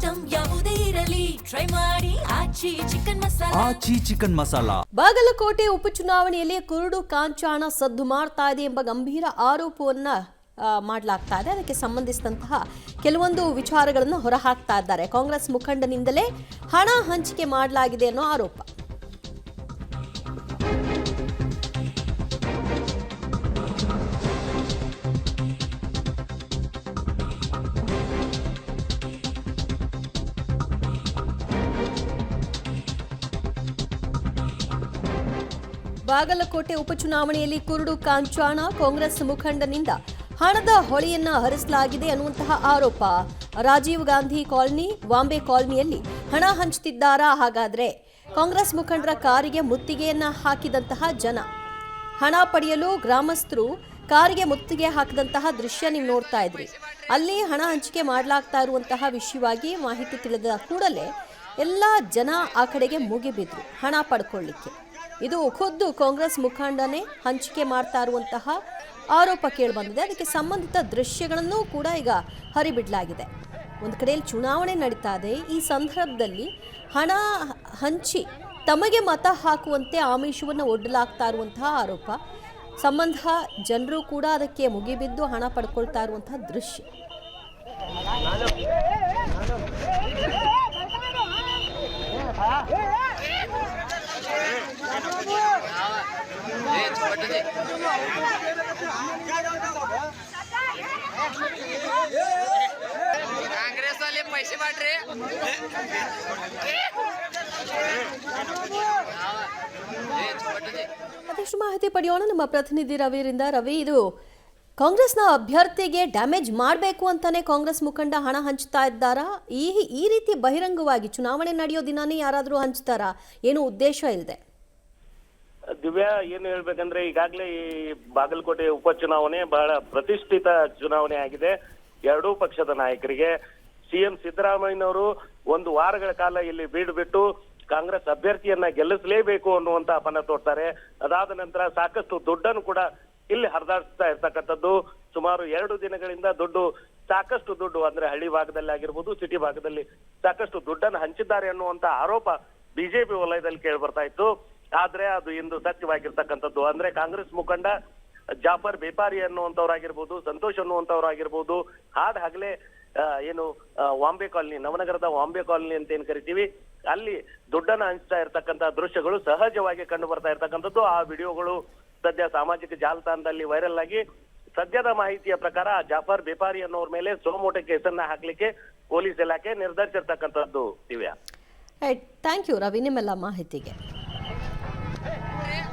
Item ಯಾವುದೇ ಇರಲಿ try ಮಾಡಿ ಆಚಿ ಚಿಕನ್ ಮಸಾಲಾ. ಬಾಗಲಕೋಟೆ ಉಪಚುನಾವಣೆಯಲ್ಲಿ ಕುರುಡು ಕಾಂಚಾಣ ಸದ್ದು ಮಾಡ್ತಾ ಇದೆ ಎಂಬ ಗಂಭೀರ ಆರೋಪವನ್ನ ಮಾಡಲಾಗ್ತಾ ಇದೆ. ಅದಕ್ಕೆ ಸಂಬಂಧಿಸಿದಂತಹ ಕೆಲವೊಂದು ವಿಚಾರಗಳನ್ನು ಹೊರಹಾಕ್ತಾ ಇದ್ದಾರೆ. ಕಾಂಗ್ರೆಸ್ ಮುಖಂಡನಿಂದಲೇ ಹಣ ಹಂಚಿಕೆ ಮಾಡಲಾಗಿದೆ ಅನ್ನೋ ಆರೋಪ. ಬಾಗಲಕೋಟೆ ಉಪಚುನಾವಣೆಯಲ್ಲಿ ಕುರುಡು ಕಾಂಚಾಣ ಕಾಂಗ್ರೆಸ್ ಮುಖಂಡನಿಂದ ಹಣದ ಹೊಳೆಯನ್ನ ಹರಿಸಲಾಗಿದೆ ಅನ್ನುವಂತಹ ಆರೋಪ. ರಾಜೀವ್ ಗಾಂಧಿ ಕಾಲನಿ, ವಾಂಬೆ ಕಾಲನಿಯಲ್ಲಿ ಹಣ ಹಂಚುತ್ತಿದ್ದಾರಾ? ಹಾಗಾದ್ರೆ ಕಾಂಗ್ರೆಸ್ ಮುಖಂಡರ ಕಾರಿಗೆ ಮುತ್ತಿಗೆಯನ್ನ ಹಾಕಿದಂತಹ ಜನ, ಹಣ ಪಡೆಯಲು ಗ್ರಾಮಸ್ಥರು ಕಾರಿಗೆ ಮುತ್ತಿಗೆ ಹಾಕಿದಂತಹ ದೃಶ್ಯ ನೀವು ನೋಡ್ತಾ ಇದ್ರಿ. ಅಲ್ಲಿ ಹಣ ಹಂಚಿಕೆ ಮಾಡಲಾಗ್ತಾ ಇರುವಂತಹ ವಿಷಯವಾಗಿ ಮಾಹಿತಿ ತಿಳಿದ ಕೂಡಲೇ ಎಲ್ಲ ಜನ ಆ ಕಡೆಗೆ ಮುಗಿಬಿದ್ರು ಹಣ ಪಡ್ಕೊಳ್ಳಿಕ್ಕೆ. ಇದು ಖುದ್ದು ಕಾಂಗ್ರೆಸ್ ಮುಖಂಡನೇ ಹಂಚಿಕೆ ಮಾಡ್ತಾ ಇರುವಂತಹ ಆರೋಪ ಕೇಳಿಬಂದಿದೆ. ಅದಕ್ಕೆ ಸಂಬಂಧಿತ ದೃಶ್ಯಗಳನ್ನು ಕೂಡ ಈಗ ಹರಿಬಿಡಲಾಗಿದೆ. ಒಂದು ಕಡೆಯಲ್ಲಿ ಚುನಾವಣೆ ನಡೀತಾ ಇದೆ. ಈ ಸಂದರ್ಭದಲ್ಲಿ ಹಣ ಹಂಚಿ ತಮಗೆ ಮತ ಹಾಕುವಂತೆ ಆಮಿಷವನ್ನು ಒಡ್ಡಲಾಗ್ತಾ ಇರುವಂತಹ ಆರೋಪ. ಸಂಬಂಧ ಜನರು ಕೂಡ ಅದಕ್ಕೆ ಮುಗಿಬಿದ್ದು ಹಣ ಪಡ್ಕೊಳ್ತಾ ಇರುವಂತಹ ದೃಶ್ಯ. ಕಾಂಗ್ರೆಸ್ ಅಲ್ಲಿ पैसे ಮಾಡ್ರಿ. ಅದಷ್ಟು ಮಾಹಿತಿ ಪಡೆಯೋಣ ನಮ್ಮ ಪ್ರತಿನಿಧಿ ರವಿರಿಂದ. ರವಿ, ಇದು ಕಾಂಗ್ರೆಸ್ನ ಅಭ್ಯರ್ಥಿಗೆ ಡ್ಯಾಮೇಜ್ ಮಾಡಬೇಕು ಅಂತಾನೆ ಕಾಂಗ್ರೆಸ್ ಮುಖಂಡ ಹಣ ಹಂಚ್ತಾ ಇದ್ದಾರಾ? ಈ ರೀತಿ ಬಹಿರಂಗವಾಗಿ ಚುನಾವಣೆ ನಡೆಯೋ ದಿನಾನೇ ಯಾರಾದರೂ ಹಂಚ್ತಾರಾ? ಏನು ಉದ್ದೇಶ ಇಲ್ಲದೆ? ದಿವ್ಯಾ, ಏನು ಹೇಳ್ಬೇಕಂದ್ರೆ ಈಗಾಗಲೇ ಈ ಬಾಗಲಕೋಟೆ ಉಪಚುನಾವಣೆ ಬಹಳ ಪ್ರತಿಷ್ಠಿತ ಚುನಾವಣೆ ಆಗಿದೆ. ಎರಡೂ ಪಕ್ಷದ ನಾಯಕರಿಗೆ ಸಿಎಂ ಸಿದ್ದರಾಮಯ್ಯನವರು ಒಂದು ವಾರಗಳ ಕಾಲ ಇಲ್ಲಿ ಬೀಡು ಬಿಟ್ಟು ಕಾಂಗ್ರೆಸ್ ಅಭ್ಯರ್ಥಿಯನ್ನ ಗೆಲ್ಲಿಸಲೇಬೇಕು ಅನ್ನುವಂತ ಅಪನ ತೋರ್ತಾರೆ. ಅದಾದ ನಂತರ ಸಾಕಷ್ಟು ದುಡ್ಡನ್ನು ಕೂಡ ಇಲ್ಲಿ ಹರಿದಾಡ್ತಾ ಇರ್ತಕ್ಕಂಥದ್ದು. ಸುಮಾರು 2 ದಿನಗಳಿಂದ ಸಾಕಷ್ಟು ದುಡ್ಡು ಅಂದ್ರೆ ಹಳ್ಳಿ ಭಾಗದಲ್ಲಿ ಆಗಿರ್ಬೋದು, ಸಿಟಿ ಭಾಗದಲ್ಲಿ ಸಾಕಷ್ಟು ದುಡ್ಡನ್ನು ಹಂಚಿದ್ದಾರೆ ಅನ್ನುವಂತ ಆರೋಪ ಬಿಜೆಪಿ ವಲಯದಲ್ಲಿ ಕೇಳಿ ಬರ್ತಾ ಇತ್ತು. ಆದ್ರೆ ಅದು ಇಂದು ಸತ್ಯವಾಗಿರ್ತಕ್ಕಂಥದ್ದು. ಅಂದ್ರೆ ಕಾಂಗ್ರೆಸ್ ಮುಖಂಡ ಜಾಫರ್ ಬೇಪಾರಿ ಅನ್ನುವಂಥವ್ರಾಗಿರ್ಬೋದು, ಸಂತೋಷ್ ಅನ್ನುವಂಥವ್ರಾಗಿರ್ಬೋದು, ಹಗಲೇ ಏನು ವಾಂಬೆ ಕಾಲನಿ, ನವನಗರದ ವಾಂಬೆ ಕಾಲನಿ ಅಂತ ಏನ್ ಕರಿತೀವಿ, ಅಲ್ಲಿ ದುಡ್ಡನ್ನ ಹಂಚ್ತಾ ಇರ್ತಕ್ಕಂಥ ದೃಶ್ಯಗಳು ಸಹಜವಾಗಿ ಕಂಡು ಬರ್ತಾ ಇರ್ತಕ್ಕಂಥದ್ದು. ಆ ವಿಡಿಯೋಗಳು ಸದ್ಯ ಸಾಮಾಜಿಕ ಜಾಲತಾಣದಲ್ಲಿ ವೈರಲ್ ಆಗಿ ಸದ್ಯದ ಮಾಹಿತಿಯ ಪ್ರಕಾರ ಜಾಫರ್ ಬೇಪಾರಿ ಅನ್ನೋರ ಮೇಲೆ ಸೋಮೋಟೋ ಕೇಸನ್ನ ಹಾಕ್ಲಿಕ್ಕೆ ಪೊಲೀಸ್ ಇಲಾಖೆ ನಿರ್ಧರಿಸಿರ್ತಕ್ಕಂಥದ್ದು. ದಿವ್ಯಾ, ಥ್ಯಾಂಕ್ ಯು ರವಿ ನಿಮ್ಮೆಲ್ಲ ಮಾಹಿತಿಗೆ.